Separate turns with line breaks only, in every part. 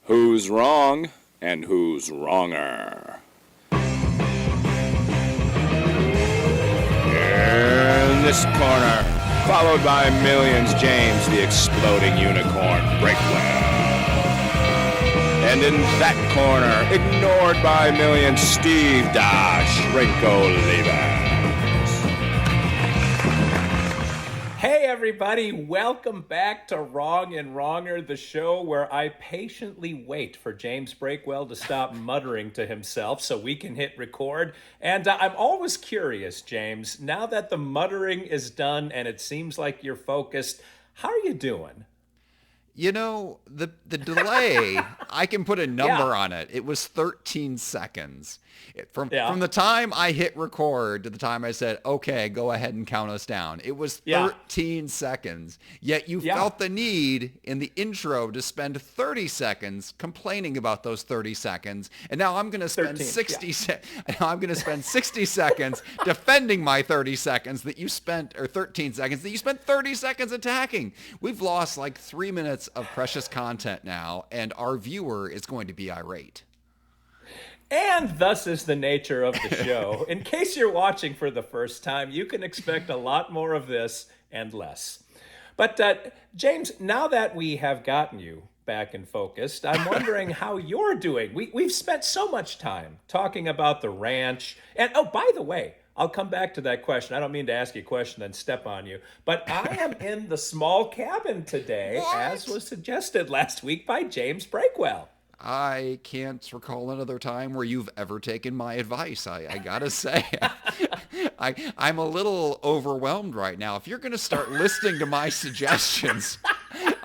Who's wrong and who's wronger? In this corner, followed by millions, James the Exploding Unicorn Breakwell. And in that corner, ignored by millions, Steve Shrinko Levers.
Hey everybody, welcome back to Wrong and Wronger, the show where I patiently wait for James Breakwell to stop muttering to himself so we can hit record. And I'm always curious, James, now that the muttering is done and it seems like you're focused, how are you doing?
You know, the delay, I can put a number on it. It was 13 seconds. From the time I hit record to the time I said, okay, go ahead and count us down. It was 13 seconds. Yet you felt the need in the intro to spend 30 seconds complaining about those 30 seconds. And now I'm going to spend 60 seconds defending my 30 seconds that you spent, or 13 seconds that you spent 30 seconds attacking. We've lost like 3 minutes of precious content now, and our viewer is going to be irate.
And thus is the nature of the show. In case you're watching for the first time, you can expect a lot more of this and less. But James, now that we have gotten you back and focused, I'm wondering how you're doing. We've spent so much time talking about the ranch. And oh, by the way, I'll come back to that question. I don't mean to ask you a question and step on you, but I am in the small cabin today, as was suggested last week by James Breakwell.
I can't recall another time where you've ever taken my advice. I gotta say, I'm a little overwhelmed right now. If you're going to start listening to my suggestions,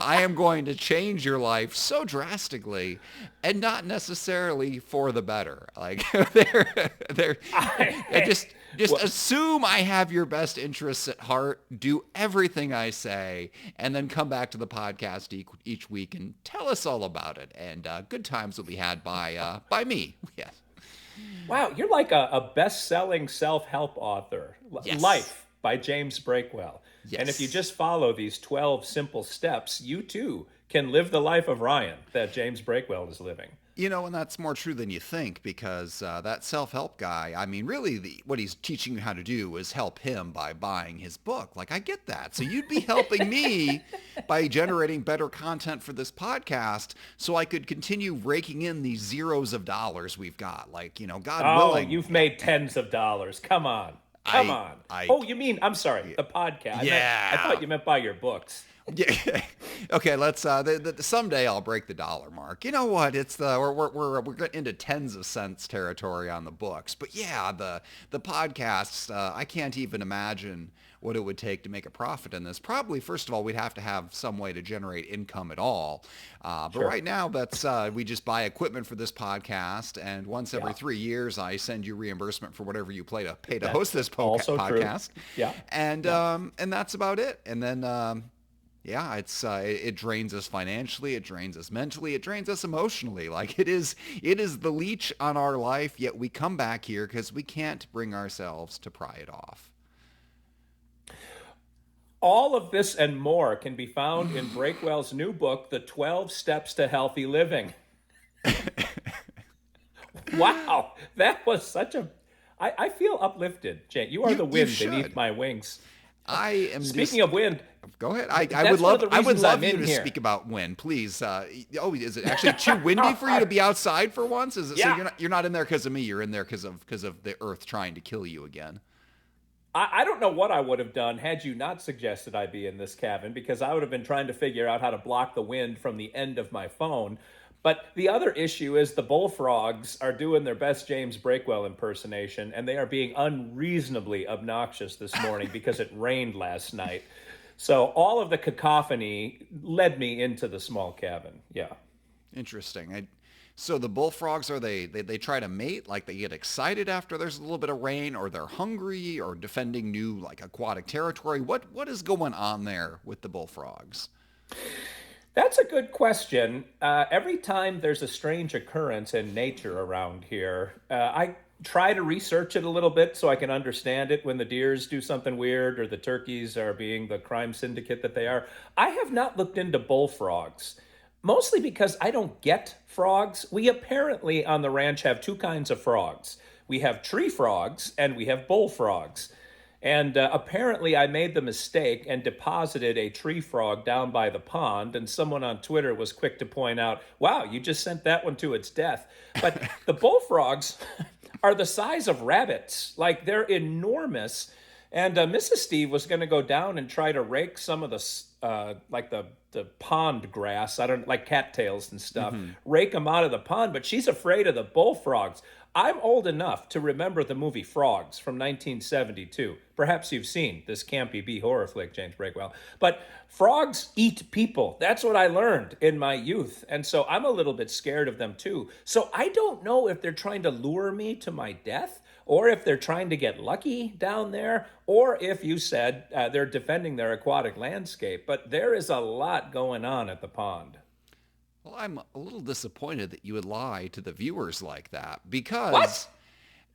I am going to change your life so drastically, and not necessarily for the better. Like just assume I have your best interests at heart, do everything I say, and then come back to the podcast each week and tell us all about it. And good times will be had by me. Yes.
Wow, you're like a best-selling self-help author.
Yes.
Life by James Breakwell.
Yes.
And if you just follow these 12 simple steps, you too can live the life of Ryan that James Breakwell is living.
You know, and that's more true than you think, because that self-help guy, I mean, really what he's teaching you how to do is help him by buying his book. Like, I get that. So you'd be helping me by generating better content for this podcast so I could continue raking in these zeros of dollars we've got. Like, you know, God willing.
Oh, you've made tens of dollars. Come on. Come on. You mean, I'm sorry, the podcast.
Yeah.
I thought you meant buy your books.
Yeah. Okay. Let's. Someday I'll break the dollar mark. You know what? It's we're getting into tens of cents territory on the books. But yeah, the podcasts. I can't even imagine what it would take to make a profit in this. Probably, first of all, we'd have to have some way to generate income at all. But right now, that's we just buy equipment for this podcast, and once every 3 years, I send you reimbursement for whatever you pay to host this podcast.
True. Yeah.
And that's about it. And then. Yeah, it drains us financially, it drains us mentally, it drains us emotionally. Like it is the leech on our life, yet we come back here because we can't bring ourselves to pry it off.
All of this and more can be found in Breakwell's new book, The 12 Steps to Healthy Living. Wow, that was such a... I feel uplifted, Jane. You are the wind beneath my wings.
I am.
Speaking of wind,
go ahead. I would love you to speak about wind, please. Is it actually too windy for you to be outside for once? Is it?
Yeah.
So you're not in there because of me. You're in there because of the earth trying to kill you again.
I don't know what I would have done had you not suggested I be in this cabin, because I would have been trying to figure out how to block the wind from the end of my phone. But the other issue is the bullfrogs are doing their best James Breakwell impersonation, and they are being unreasonably obnoxious this morning because it rained last night. So all of the cacophony led me into the small cabin. Yeah.
Interesting. So the bullfrogs, are they try to mate? Like they get excited after there's a little bit of rain, or they're hungry, or defending new like aquatic territory? What is going on there with the bullfrogs?
That's a good question. Every time there's a strange occurrence in nature around here, I try to research it a little bit so I can understand it when the deers do something weird or the turkeys are being the crime syndicate that they are. I have not looked into bullfrogs. Mostly because I don't get frogs. We apparently on the ranch have two kinds of frogs. We have tree frogs and we have bullfrogs. And apparently, I made the mistake and deposited a tree frog down by the pond. And someone on Twitter was quick to point out, wow, you just sent that one to its death. But the bullfrogs are the size of rabbits. Like, they're enormous. And Mrs. Steve was going to go down and try to rake some of the pond grass, I don't like cattails and stuff, rake them out of the pond, but she's afraid of the bullfrogs. I'm old enough to remember the movie Frogs from 1972. Perhaps you've seen this campy B horror flick, James Breakwell. But frogs eat people. That's what I learned in my youth. And so I'm a little bit scared of them too. So I don't know if they're trying to lure me to my death, or if they're trying to get lucky down there, or if you said they're defending their aquatic landscape. But there is a lot going on at the pond.
Well, I'm a little disappointed that you would lie to the viewers like that, because
What?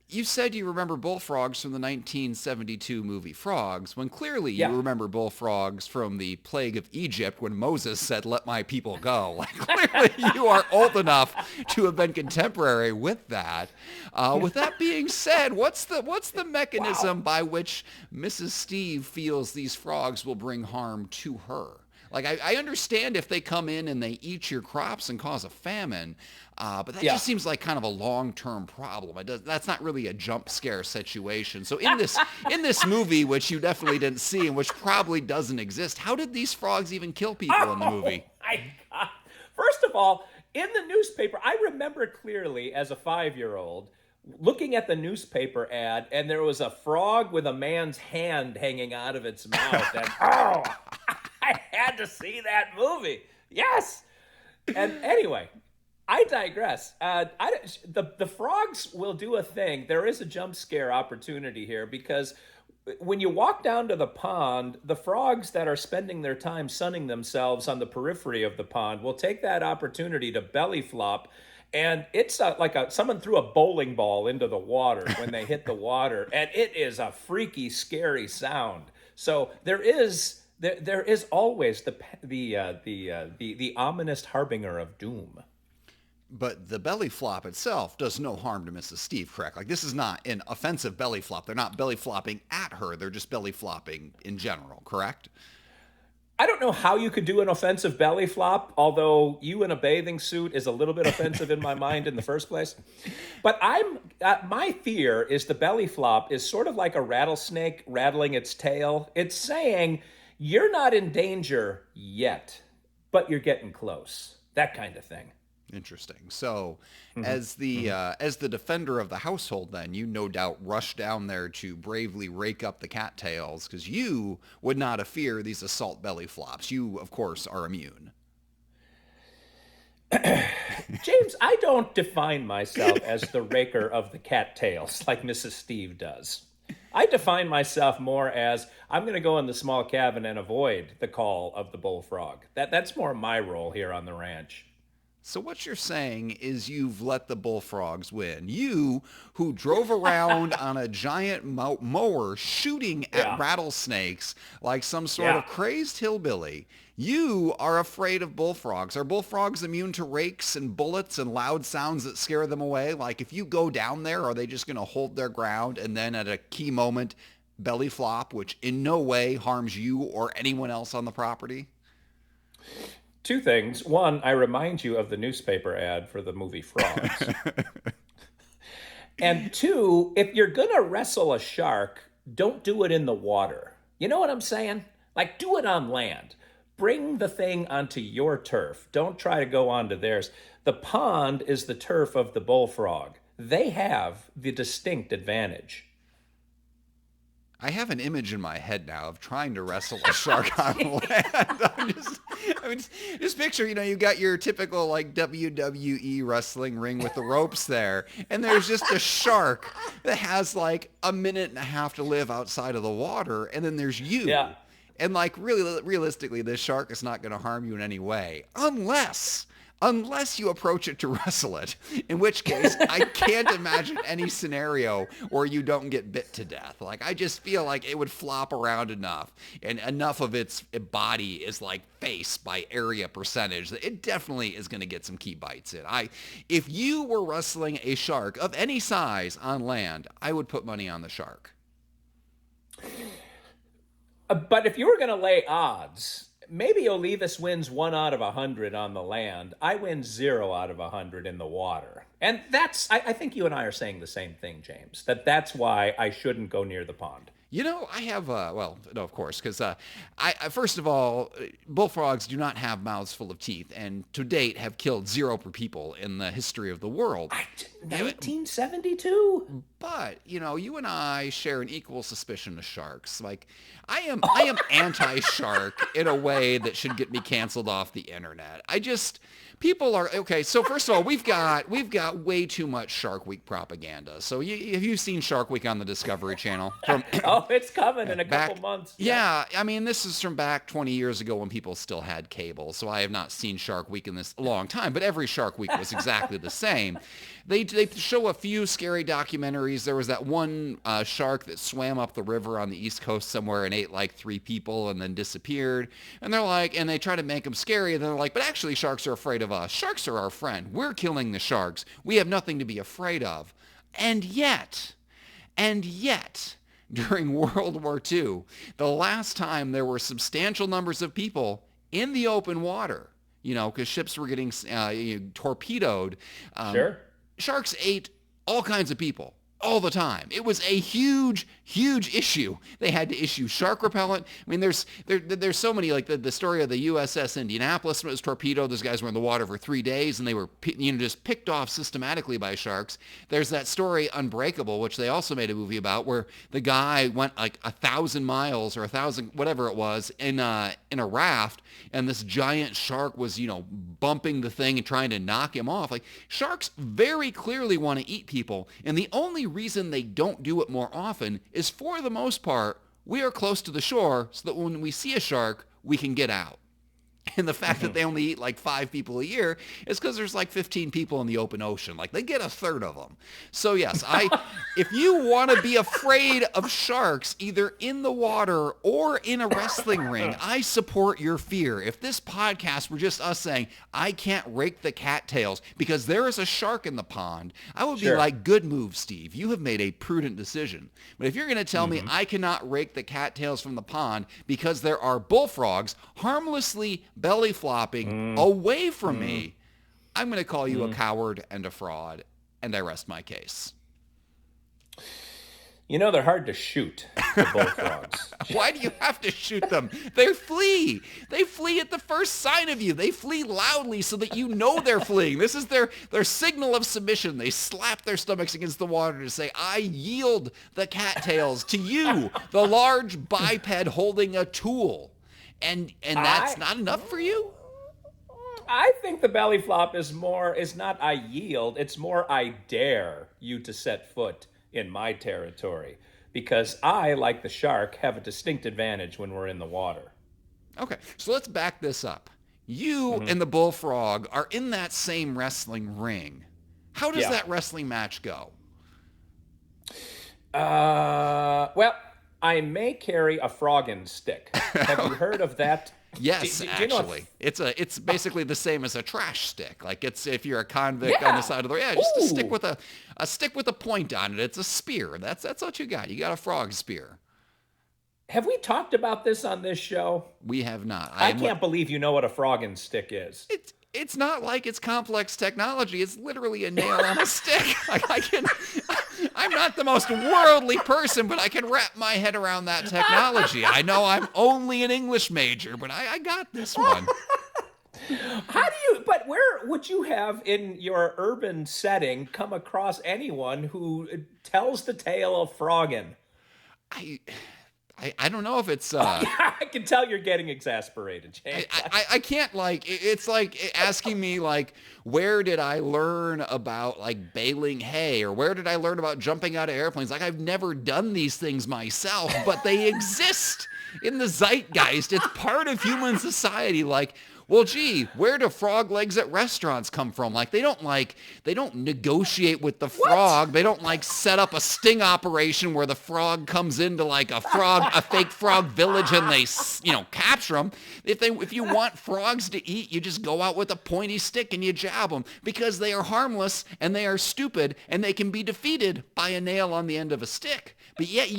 you said you remember bullfrogs from the 1972 movie Frogs, when clearly
Yeah.
you remember bullfrogs from the plague of Egypt when Moses said, "Let my people go." Like, clearly you are old enough to have been contemporary with that. With that being said, what's the mechanism by which Mrs. Steve feels these frogs will bring harm to her? Like, I understand if they come in and they eat your crops and cause a famine, but that just seems like kind of a long-term problem. That's not really a jump scare situation. So in this movie, which you definitely didn't see and which probably doesn't exist, how did these frogs even kill people in the movie?
Oh my God. First of all, in the newspaper, I remember clearly as a 5-year-old looking at the newspaper ad, and there was a frog with a man's hand hanging out of its mouth. And I had to see that movie. Yes. And anyway, I digress. The frogs will do a thing. There is a jump scare opportunity here, because when you walk down to the pond, the frogs that are spending their time sunning themselves on the periphery of the pond will take that opportunity to belly flop. And it's like someone threw a bowling ball into the water when they hit the water. And it is a freaky, scary sound. So there is always the ominous harbinger of doom.
But the belly flop itself does no harm to Mrs. Steve, correct? Like, this is not an offensive belly flop. They're not belly flopping at her. They're just belly flopping in general, correct?
I don't know how you could do an offensive belly flop, although you in a bathing suit is a little bit offensive in my mind in the first place. But my fear is the belly flop is sort of like a rattlesnake rattling its tail. It's saying, you're not in danger yet, but you're getting close. That kind of thing.
Interesting. So, as the defender of the household, then you no doubt rush down there to bravely rake up the cattails, because you would not fear these assault belly flops. You, of course, are immune.
James, I don't define myself as the raker of the cattails like Mrs. Steve does. I define myself more as I'm going to go in the small cabin and avoid the call of the bullfrog. That's more my role here on the ranch.
So what you're saying is you've let the bullfrogs win. You, who drove around on a giant mower shooting at rattlesnakes like some sort of crazed hillbilly, you are afraid of bullfrogs. Are bullfrogs immune to rakes and bullets and loud sounds that scare them away? Like, if you go down there, are they just going to hold their ground and then at a key moment belly flop, which in no way harms you or anyone else on the property?
Two things. One, I remind you of the newspaper ad for the movie Frogs. And two, if you're going to wrestle a shark, don't do it in the water. You know what I'm saying? Like, do it on land. Bring the thing onto your turf. Don't try to go onto theirs. The pond is the turf of the bullfrog. They have the distinct advantage.
I have an image in my head now of trying to wrestle a shark on land. Just picture, you got your typical like WWE wrestling ring with the ropes there, and there's just a shark that has like a minute and a half to live outside of the water, and then there's you. Yeah. And like really, realistically, this shark is not going to harm you in any way, unless unless you approach it to wrestle it, in which case I can't imagine any scenario where you don't get bit to death. Like, I just feel like it would flop around enough, and enough of its body is like face by area percentage that it definitely is going to get some key bites in. If you were wrestling a shark of any size on land, I would put money on the shark.
But if you were going to lay odds, maybe Olivas wins 1 out of 100 on the land. I win 0 out of 100 in the water. And I think you and I are saying the same thing, James, that's why I shouldn't go near the pond.
You know, I have, well, no, of course, because first of all, bullfrogs do not have mouths full of teeth, and to date have killed 0 per people in the history of the world.
1972?
But, you and I share an equal suspicion of sharks. Like, I am anti-shark in a way that should get me canceled off the internet. People are, okay, so first of all, we've got way too much Shark Week propaganda. So have you seen Shark Week on the Discovery Channel?
Oh, it's coming in a couple months.
Yeah, I mean, this is from back 20 years ago when people still had cable. So I have not seen Shark Week in this long time, but every Shark Week was exactly the same. They show a few scary documentaries. There was that one shark that swam up the river on the East Coast somewhere and ate like 3 people and then disappeared. And they're like, and they try to make them scary. And they're like, but actually sharks are afraid of us. Sharks are our friend. We're killing the sharks. We have nothing to be afraid of. And yet, during World War II, the last time there were substantial numbers of people in the open water, because ships were getting torpedoed.
Sure.
Sharks ate all kinds of people all the time. It was a huge, huge issue. They had to issue shark repellent. I mean, there's so many, like the story of the USS Indianapolis was torpedoed. Those guys were in the water for 3 days, and they were just picked off systematically by sharks. There's that story Unbreakable, which they also made a movie about, where the guy went like 1,000 miles or 1,000 whatever it was in a raft, and this giant shark was bumping the thing and trying to knock him off. Like, sharks very clearly want to eat people, and the only reason they don't do it more often is, for the most part, we are close to the shore so that when we see a shark, we can get out. And the fact that they only eat like 5 people a year is because there's like 15 people in the open ocean. Like, they get 1/3 of them. So yes, if you want to be afraid of sharks, either in the water or in a wrestling ring, I support your fear. If this podcast were just us saying, I can't rake the cattails because there is a shark in the pond, I would be like, good move, Steve. You have made a prudent decision. But if you're going to tell me I cannot rake the cattails from the pond because there are bullfrogs harmlessly belly flopping away from me, I'm going to call you a coward and a fraud, and I rest my case.
They're hard to shoot, the bullfrogs.
Why do you have to shoot them? They flee. They flee at the first sign of you. They flee loudly so that you know they're fleeing. This is their signal of submission. They slap their stomachs against the water to say, I yield the cattails to you, the large biped holding a tool. And that's not enough for you?
I think the belly flop is not I yield, it's more I dare you to set foot in my territory, because I, like the shark, have a distinct advantage when we're in the water.
Okay, so let's back this up. You and the bullfrog are in that same wrestling ring. How does that wrestling match go?
Well, I may carry a frogging stick. Have you heard of that?
Yes, actually. It's basically the same as a trash stick. Like, it's if you're a convict on the side of the road. Just a stick with a point on it. It's a spear. That's what you got. You got a frog spear.
Have we talked about this on this show?
We have not.
I can't believe you know what a frogging stick is.
It's not like it's complex technology. It's literally a nail on a stick. I'm not the most worldly person, but I can wrap my head around that technology. I know I'm only an English major, but I got this one.
But where would you have in your urban setting come across anyone who tells the tale of frogging?
I don't know if it's...
I can tell you're getting exasperated, James.
I can't, it's like asking me, where did I learn about, baling hay? Or where did I learn about jumping out of airplanes? I've never done these things myself, but they exist in the zeitgeist. It's part of human society. well, gee, where do frog legs at restaurants come from? Like they don't negotiate with the frog. They don't like set up a sting operation where the frog comes into like a fake frog village and they, capture them. If you want frogs to eat, you just go out with a pointy stick and you jab them because they are harmless and they are stupid and they can be defeated by a nail on the end of a stick. But yet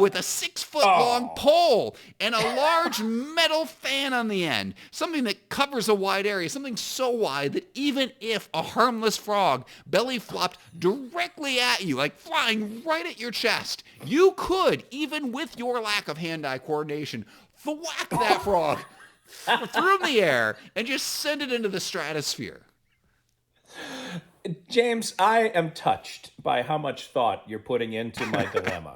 with a 6-foot-long pole and a large metal fan on the end, something that covers a wide area, something so wide that even if a harmless frog belly flopped directly at you, like flying right at your chest, you could, even with your lack of hand-eye coordination, thwack that frog through the air and just send it into the stratosphere.
James, I am touched by how much thought you're putting into my dilemma.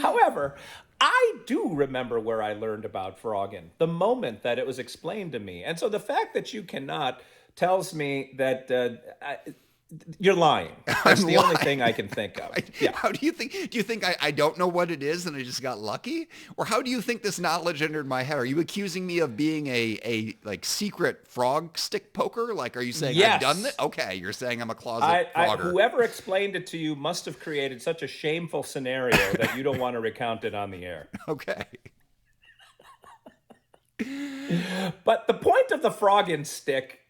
However, I do remember where I learned about frogging, the moment that it was explained to me. And so the fact that you cannot tells me that you're lying. That's the only thing I can think of. Yeah.
How do you think? Do you think I don't know what it is and I just got lucky? Or how do you think this knowledge entered my head? Are you accusing me of being a like secret frog stick poker? Like, are you saying
Yes.
I've done this? Okay, you're saying I'm a closet frogger.
Whoever explained it to you must have created such a shameful scenario that you don't want to recount it on the air.
Okay.
But the point of the frogging stick,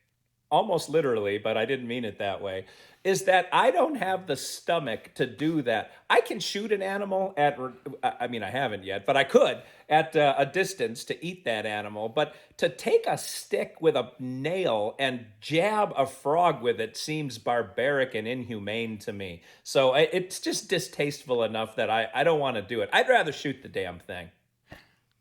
almost literally, but I didn't mean it that way, is that I don't have the stomach to do that. I can shoot an animal I haven't yet, but I could at a distance to eat that animal. But to take a stick with a nail and jab a frog with it seems barbaric and inhumane to me. So it's just distasteful enough that I don't want to do it. I'd rather shoot the damn thing.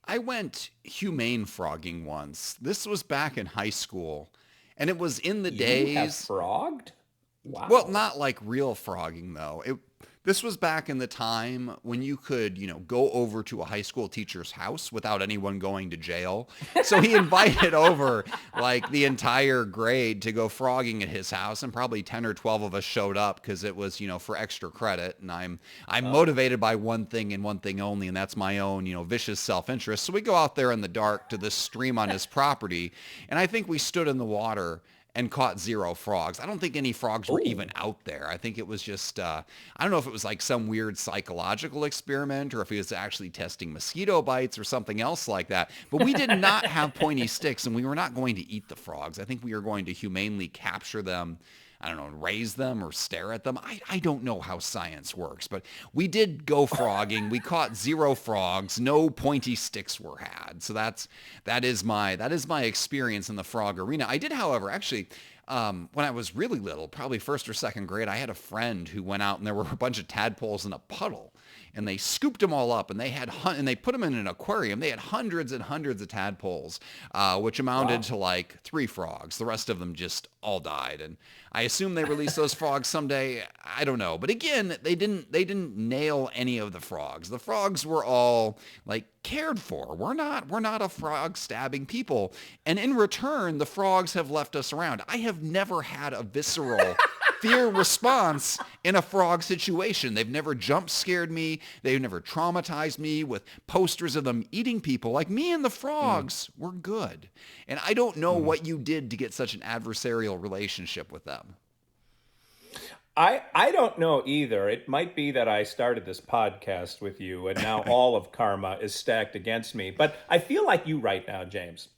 I went humane frogging once. This was back in high school. And it was in the days.
You have frogged? Wow.
Well, not like real frogging though. This was back in the time when you could, go over to a high school teacher's house without anyone going to jail. So he invited over like the entire grade to go frogging at his house, and probably 10 or 12 of us showed up because it was, for extra credit. And I'm motivated by one thing and one thing only, and that's my own, vicious self-interest. So we go out there in the dark to this stream on his property, and I think we stood in the water and caught 0 frogs. I don't think any frogs were even out there. I think it was just, I don't know if it was like some weird psychological experiment or if he was actually testing mosquito bites or something else like that. But we did not have pointy sticks, and we were not going to eat the frogs. I think we were going to humanely capture them, I don't know, raise them or stare at them. I don't know how science works, but we did go frogging. We caught 0 frogs. No pointy sticks were had. So that is my experience in the frog arena. I did, however, actually, when I was really little, probably 1st or 2nd grade, I had a friend who went out and there were a bunch of tadpoles in a puddle. And they scooped them all up, and they put them in an aquarium. They had hundreds and hundreds of tadpoles, which amounted to like 3 frogs. The rest of them just all died. And I assume they released those frogs someday. I don't know. But again, they didn't nail any of the frogs. The frogs were all like cared for. We're not a frog stabbing people. And in return, the frogs have left us around. I have never had a visceral fear response in a frog situation. They've never jump scared me. They've never traumatized me with posters of them eating people. Like, me and the frogs were good. And I don't know what you did to get such an adversarial relationship with them.
I don't know either. It might be that I started this podcast with you and now all of karma is stacked against me. But I feel like you right now, James.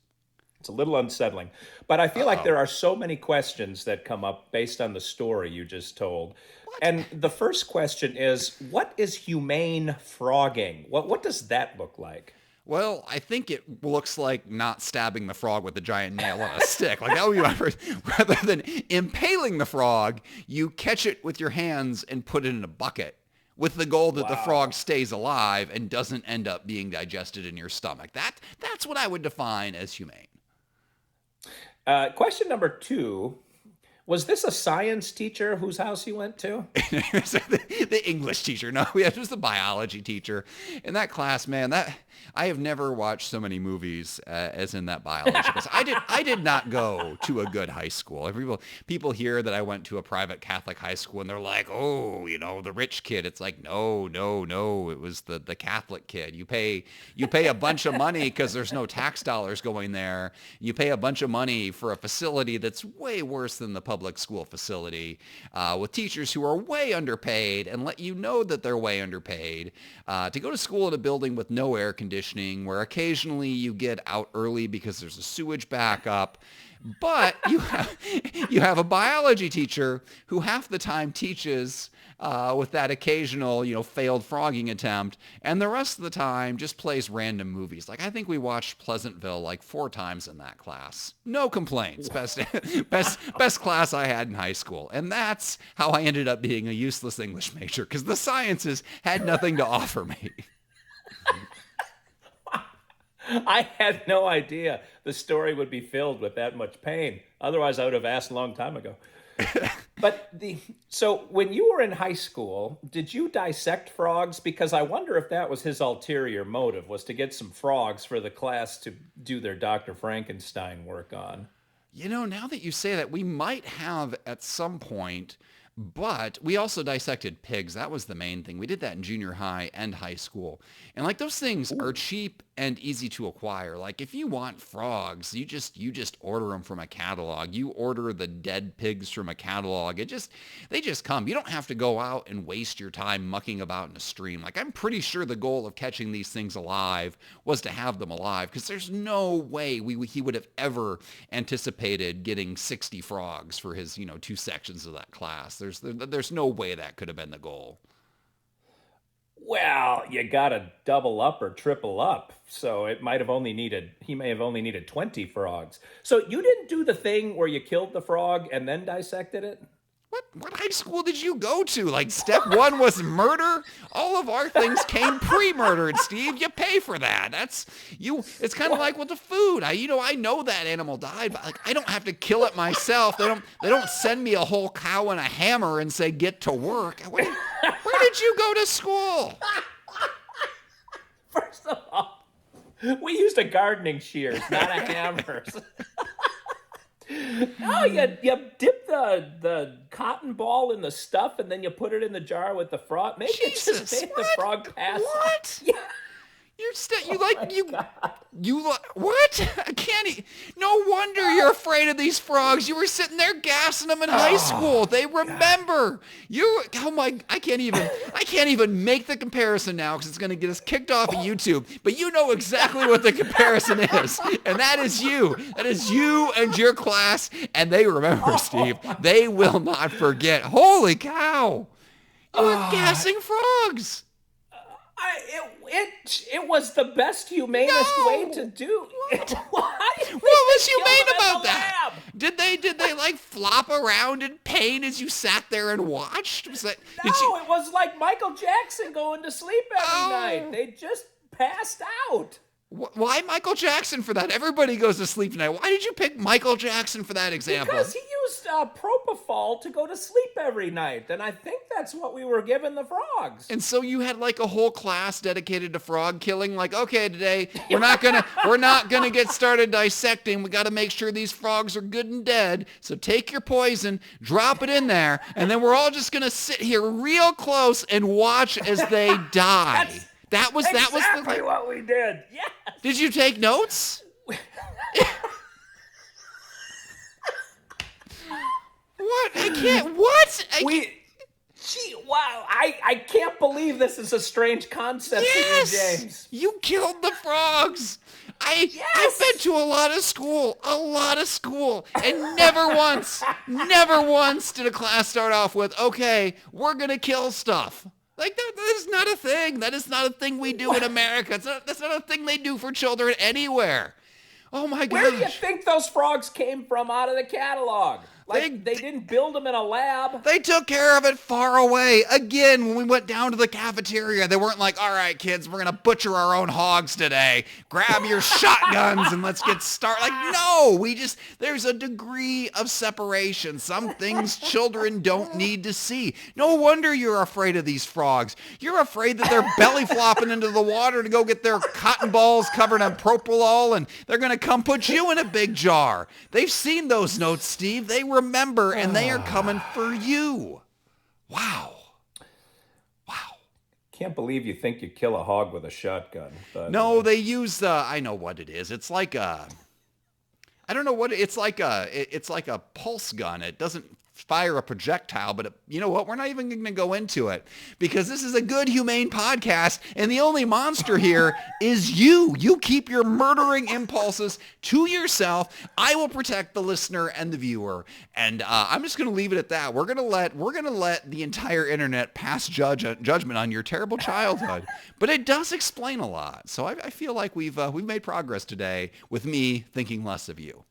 It's a little unsettling, but I feel like there are so many questions that come up based on the story you just told. And the first question is, what is humane frogging? What does that look like?
Well, I think it looks like not stabbing the frog with a giant nail on a stick. Like, that would be rather than impaling the frog, you catch it with your hands and put it in a bucket with the goal that the frog stays alive and doesn't end up being digested in your stomach. That's what I would define as humane.
Question number 2 Was this a science teacher whose house you went to?
The English teacher. No, it was the biology teacher. In that class, man, I have never watched so many movies as in that biology class. I did not go to a good high school. People hear that I went to a private Catholic high school and they're like, oh, the rich kid. It's like, no. It was the Catholic kid. You pay a bunch of money because there's no tax dollars going there. You pay a bunch of money for a facility that's way worse than the public school facility, with teachers who are way underpaid and let you know that they're way underpaid, to go to school in a building with no air conditioning, where occasionally you get out early because there's a sewage backup. But you have a biology teacher who half the time teaches with that occasional, failed frogging attempt, and the rest of the time just plays random movies. Like, I think we watched Pleasantville like 4 times in that class. No complaints. Best class I had in high school. And that's how I ended up being a useless English major, because the sciences had nothing to offer me.
I had no idea the story would be filled with that much pain. Otherwise, I would have asked a long time ago. But so when you were in high school, did you dissect frogs? Because I wonder if that was his ulterior motive, was to get some frogs for the class to do their Dr. Frankenstein work on.
Now that you say that, we might have at some point, but we also dissected pigs. That was the main thing. We did that in junior high and high school. And like, those things are cheap and easy to acquire. Like, if you want frogs, you just order them from a catalog. You order the dead pigs from a catalog. They just come. You don't have to go out and waste your time mucking about in a stream. Like, I'm pretty sure the goal of catching these things alive was to have them alive, because there's no way he would have ever anticipated getting 60 frogs for his, 2 sections of that class. There's no way that could have been the goal.
Well, you gotta double up or triple up. So he may have only needed 20 frogs. So you didn't do the thing where you killed the frog and then dissected it?
What high school did you go to? Like, step 1 was murder? All of our things came pre-murdered, Steve. You pay for that. It's kind of like with the food. I know that animal died, but like, I don't have to kill it myself. They don't send me a whole cow and a hammer and say, get to work. Where did you go to school?
First of all, we used a gardening shears, not a hammer. No, you dip the cotton ball in the stuff and then you put it in the jar with the frog. Maybe it just made the frog pass.
What?
Yeah.
What? I can't. No wonder you're afraid of these frogs. You were sitting there gassing them in high school. They remember. I can't even make the comparison now, because it's going to get us kicked off of YouTube. But you know exactly what the comparison is, and that is you. That is you and your class, and they remember, Steve. They will not forget. Holy cow! You were gassing frogs.
It was the best, humanest way to do it.
What was humane about that? Did they like flop around in pain as you sat there and watched?
It was like Michael Jackson going to sleep every night. They just passed out.
Why Michael Jackson for that? Everybody goes to sleep tonight. Why did you pick Michael Jackson for that example?
Because he used propofol to go to sleep every night, and I think that's what we were giving the frogs.
And so you had like a whole class dedicated to frog killing. Like, okay, today we're not gonna get started dissecting. We got to make sure these frogs are good and dead. So take your poison, drop it in there, and then we're all just gonna sit here real close and watch as they die. That was
exactly what we did. Yes.
Did you take notes? What? I can't. What?
Wow. I can't believe this is a strange concept to you, James.
You killed the frogs. I've been to a lot of school, and never once did a class start off with, okay, we're going to kill stuff. Like, that is not a thing. That is not a thing we do in America. That's not a thing they do for children anywhere. Oh, my gosh.
Where do you think those frogs came from out of the catalog? Like they didn't build them in a lab.
They took care of it far away. Again, when we went down to the cafeteria, they weren't like, all right, kids, we're going to butcher our own hogs today. Grab your shotguns and let's get started. Like, no, there's a degree of separation. Some things children don't need to see. No wonder you're afraid of these frogs. You're afraid that they're belly flopping into the water to go get their cotton balls covered in propofol and they're going to come put you in a big jar. They've seen those notes, Steve. They remember, and they are coming for you. Wow.
Can't believe you think you kill a hog with a shotgun. But,
no, they use I know what it is. It's like I don't know what it's like a pulse gun. It doesn't fire a projectile, but you know what? We're not even going to go into it because this is a good, humane podcast, and the only monster here is you. You keep your murdering impulses to yourself. I will protect the listener and the viewer, and I'm just going to leave it at that. We're going to let the entire internet pass judgment on your terrible childhood, but it does explain a lot. So I feel like we've made progress today with me thinking less of you.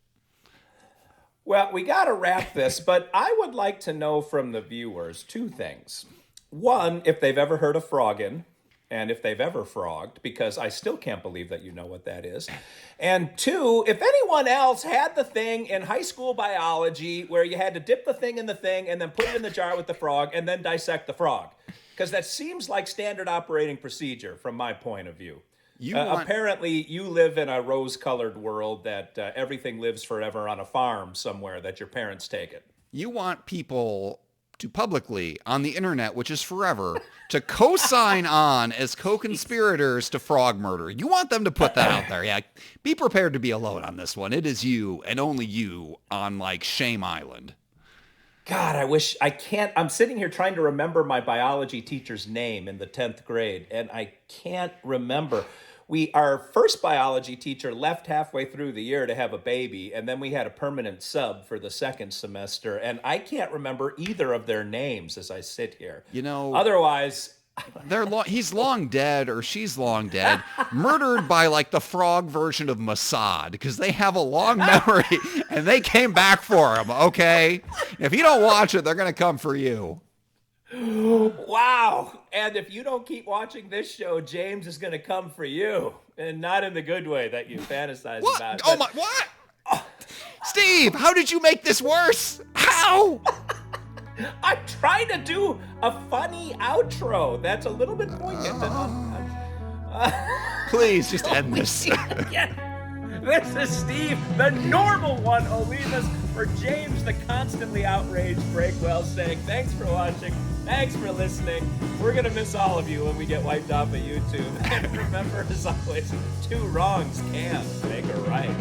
Well, we got to wrap this, but I would like to know from the viewers two things. One, if they've ever heard of frogging, and if they've ever frogged, because I still can't believe that you know what that is. And two, if anyone else had the thing in high school biology where you had to dip the thing in the thing and then put it in the jar with the frog and then dissect the frog. Because that seems like standard operating procedure from my point of view. Apparently, you live in a rose-colored world that everything lives forever on a farm somewhere that your parents take it.
You want people to publicly, on the internet, which is forever, to co-sign on as co-conspirators to frog murder. You want them to put that out there. Yeah, be prepared to be alone on this one. It is you and only you on, like, Shame Island.
God, I'm sitting here trying to remember my biology teacher's name in the 10th grade, and I can't remember. Our first biology teacher left halfway through the year to have a baby, and then we had a permanent sub for the second semester, and I can't remember either of their names as I sit here.
You know,
otherwise,
he's long dead or she's long dead, murdered by like the frog version of Mossad because they have a long memory and they came back for him. Okay, if you don't watch it, they're gonna come for you.
Wow. And if you don't keep watching this show, James is going to come for you. And not in the good way that you fantasize about.
Oh, my, what? Oh. Steve, how did you make this worse? How?
I'm trying to do a funny outro that's a little bit poignant.
Please, just end this.
This is Steve, the normal one, Olivas, for James, the constantly outraged Breakwell, saying thanks for watching, thanks for listening. We're going to miss all of you when we get wiped off of YouTube. And remember, as always, two wrongs can make a right.